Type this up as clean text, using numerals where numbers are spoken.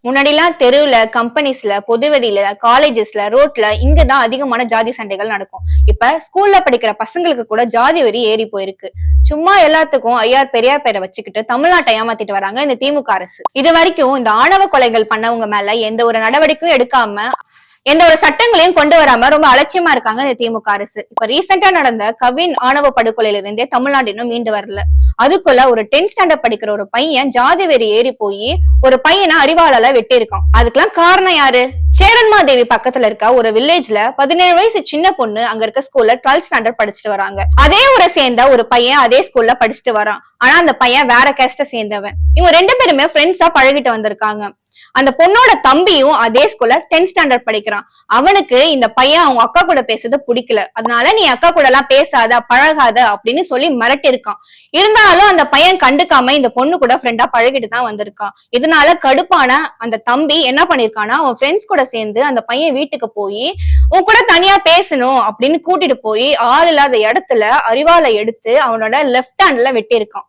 முன்னாடிலாம் தெருவுல, கம்பெனிஸ்ல, பொதுவெளியில, காலேஜஸ்ல, ரோட்ல இங்கதான் அதிகமான ஜாதி சண்டைகள் நடக்கும். இப்ப ஸ்கூல்ல படிக்கிற பசங்களுக்கு கூட ஜாதி வெறி ஏறி போயிருக்கு. சும்மா எல்லாத்துக்கும் ஐயார் பெரியார் பேரை வச்சுக்கிட்டு தமிழ்நாட்டை ஏமாத்திட்டு வராங்க இந்த திமுக அரசு. இது வரைக்கும் இந்த ஆணவ கொலைகள் பண்ணவங்க மேல எந்த ஒரு நடவடிக்கையும் எடுக்காம எந்த ஒரு சட்டங்களையும் கொண்டு வராம ரொம்ப அலட்சியமா இருக்காங்க இந்த திமுக அரசு. இப்ப ரீசெண்டா நடந்த கவின் ஆணவ படுகொலையில இருந்தே தமிழ்நாடு இன்னும் மீண்டு வரல. அதுக்குள்ள ஒரு 10th ஸ்டாண்டர்ட் படிக்கிற ஒரு பையன் ஜாதி வெறி ஏறி போய் ஒரு பையனை அறிவாளால வெட்டி இருக்கான். அதுக்கெல்லாம் காரணம் யாரு? சேரன்மாதேவி பக்கத்துல இருக்க ஒரு வில்லேஜ்ல 17 வயசு சின்ன பொண்ணு அங்க இருக்க ஸ்கூல்ல 12th ஸ்டாண்டர்ட் படிச்சுட்டு வராங்க. அதே ஊரை சேர்ந்த ஒரு பையன் அதே ஸ்கூல்ல படிச்சுட்டு வரான். ஆனா அந்த பையன் வேற கேஸ்ட சேர்ந்தவன். இவங்க 2 பேருமே ஃப்ரெண்ட்ஸா பழகிட்டு வந்திருக்காங்க. அந்த பொண்ணோட தம்பியும் அதே ஸ்கூல்ல 10th ஸ்டாண்டர்ட் படிக்கிறான். அவனுக்கு இந்த பையன் அவங்க அக்கா கூட பேசுறது பிடிக்கல. அதனால நீ அக்கா கூட எல்லாம் பேசாத, பழகாத அப்படின்னு சொல்லி மிரட்டி இருக்கான். இருந்தாலும் அந்த பையன் கண்டுக்காம இந்த பொண்ணு கூட ஃப்ரெண்டா பழகிட்டு தான் வந்திருக்கான். இதனால கடுப்பான அந்த தம்பி என்ன பண்ணிருக்கான்னா, அவன் ஃப்ரெண்ட்ஸ் கூட சேர்ந்து அந்த பையன் வீட்டுக்கு போய் உன் கூட தனியா பேசணும் அப்படின்னு கூட்டிட்டு போய் ஆள் இல்லாத இடத்துல அரிவாளை எடுத்து அவனோட லெஃப்ட் ஹேண்ட்ல வெட்டி இருக்கான்.